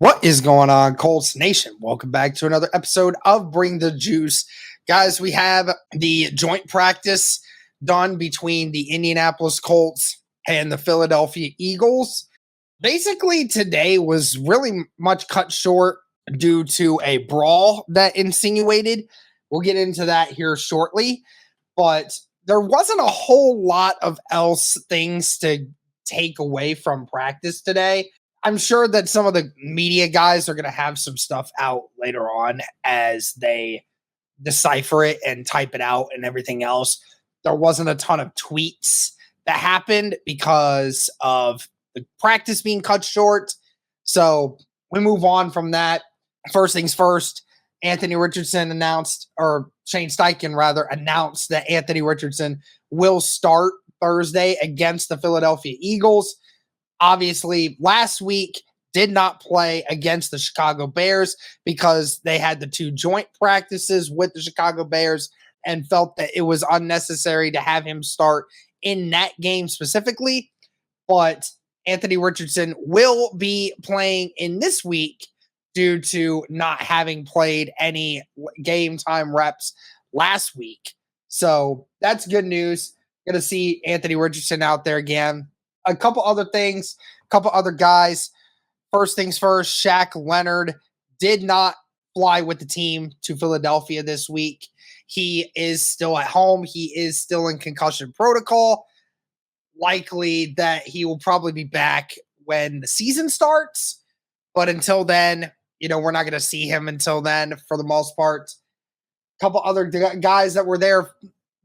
What is going on, Colts Nation? Welcome back to another episode of Bring the Juice. Guys, we have the joint practice done between the Indianapolis Colts and the Philadelphia Eagles. Basically, today was really much cut short due to a brawl that insinuated. We'll get into that here shortly, but there wasn't a whole lot of else things to take away from practice today. I'm sure that some of the media guys are going to have some stuff out later on as they decipher it and type it out and everything else. There wasn't a ton of tweets that happened because of the practice being cut short. So we move on from that. First things first, Anthony Richardson announced, or Shane Steichen rather, announced that Anthony Richardson will start Thursday against the Philadelphia Eagles. Obviously, last week did not play against the Chicago Bears because they had the two joint practices with the Chicago Bears and felt that it was unnecessary to have him start in that game specifically. But Anthony Richardson will be playing in this week due to not having played any game time reps last week. So that's good news. Going to see Anthony Richardson out there again. A couple other things, a couple other guys. First things first, Shaq Leonard did not fly with the team to Philadelphia this week. He is still at home. He is still in concussion protocol. Likely that he will probably be back when the season starts. But until then, we're not going to see him until then for the most part. A couple other guys that were there.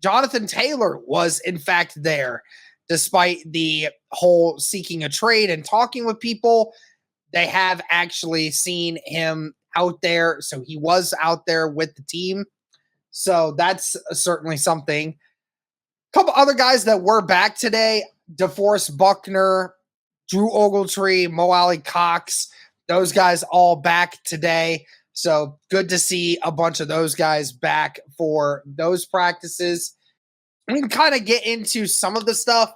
Jonathan Taylor was, in fact, there. Despite the whole seeking a trade and talking with people, they have actually seen him out there. So he was out there with the team. So that's certainly something. A couple other guys that were back today, DeForest Buckner, Drew Ogletree, Mo Alley Cox, those guys all back today. So good to see a bunch of those guys back for those practices. We can kind of get into some of the stuff.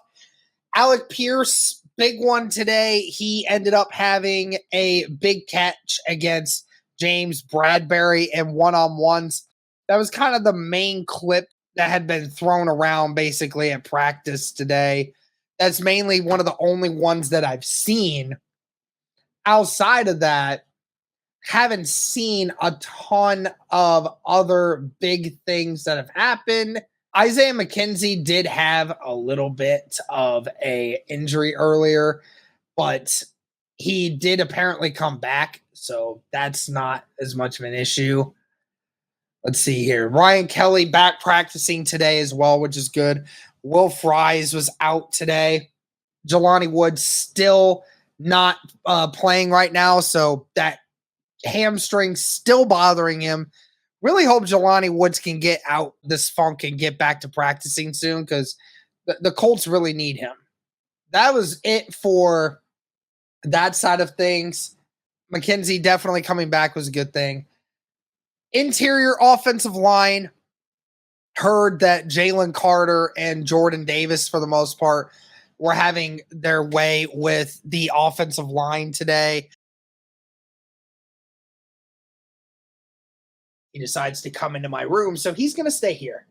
Alec Pierce, big one today. He ended up having a big catch against James Bradbury in one-on-ones. That was kind of the main clip that had been thrown around basically at practice today. That's mainly one of the only ones that I've seen. Outside of that, haven't seen a ton of other big things that have happened. Isaiah McKenzie did have a little bit of a injury earlier, but he did apparently come back, so that's not as much of an issue. Let's see here. Ryan Kelly back practicing today as well, which is good. Will Fries was out today. Jelani Woods still not playing right now, so that hamstring still bothering him. Really hope Jelani Woods can get out this funk and get back to practicing soon because the Colts really need him. That was it for that side of things. McKenzie definitely coming back was a good thing. Interior offensive line, heard that Jalen Carter and Jordan Davis, for the most part, were having their way with the offensive line today. He decides to come into my room, so he's going to stay here.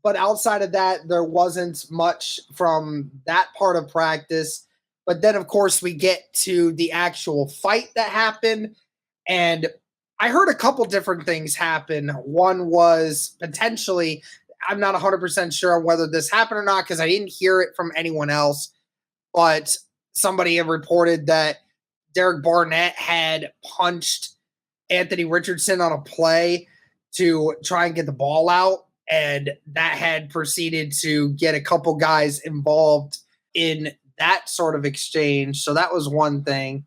But outside of that, there wasn't much from that part of practice. But then, of course, we get to the actual fight that happened. And I heard a couple different things happen. One was potentially, I'm not 100% sure whether this happened or not because I didn't hear it from anyone else. But somebody had reported that Derek Barnett had punched Anthony Richardson on a play to try and get the ball out, and that had proceeded to get a couple guys involved in that sort of exchange. So that was one thing.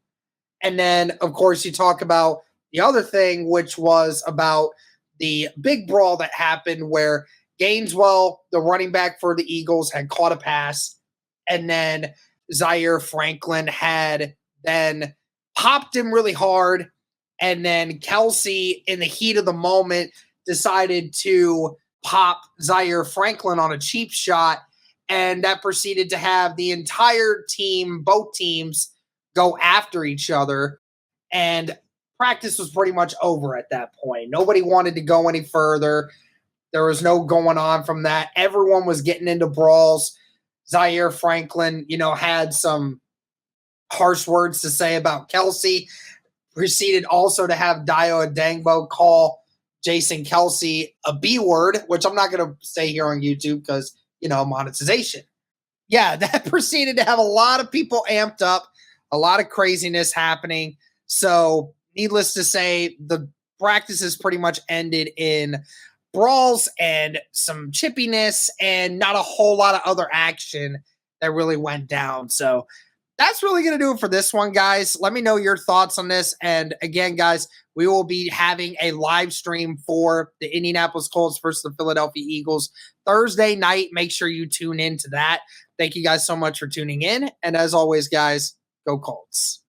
And then, of course, you talk about the other thing, which was about the big brawl that happened where Gaineswell, the running back for the Eagles, had caught a pass, and then Zaire Franklin had then popped him really hard. And then Kelsey, in the heat of the moment, decided to pop Zaire Franklin on a cheap shot. And that proceeded to have the entire team, both teams, go after each other. and practice was pretty much over at that point. Nobody wanted to go any further. There was no going on from that. Everyone was getting into brawls. Zaire Franklin, had some harsh words to say about Kelsey. Proceeded also to have Dio Adangbo call Jason Kelsey a B word, which I'm not going to say here on YouTube because, monetization. Yeah, that proceeded to have a lot of people amped up, a lot of craziness happening. So, needless to say, the practices pretty much ended in brawls and some chippiness and not a whole lot of other action that really went down. So, that's really going to do it for this one, guys. Let me know your thoughts on this. And again, guys, we will be having a live stream for the Indianapolis Colts versus the Philadelphia Eagles Thursday night. Make sure you tune into that. Thank you guys so much for tuning in. And as always, guys, go Colts.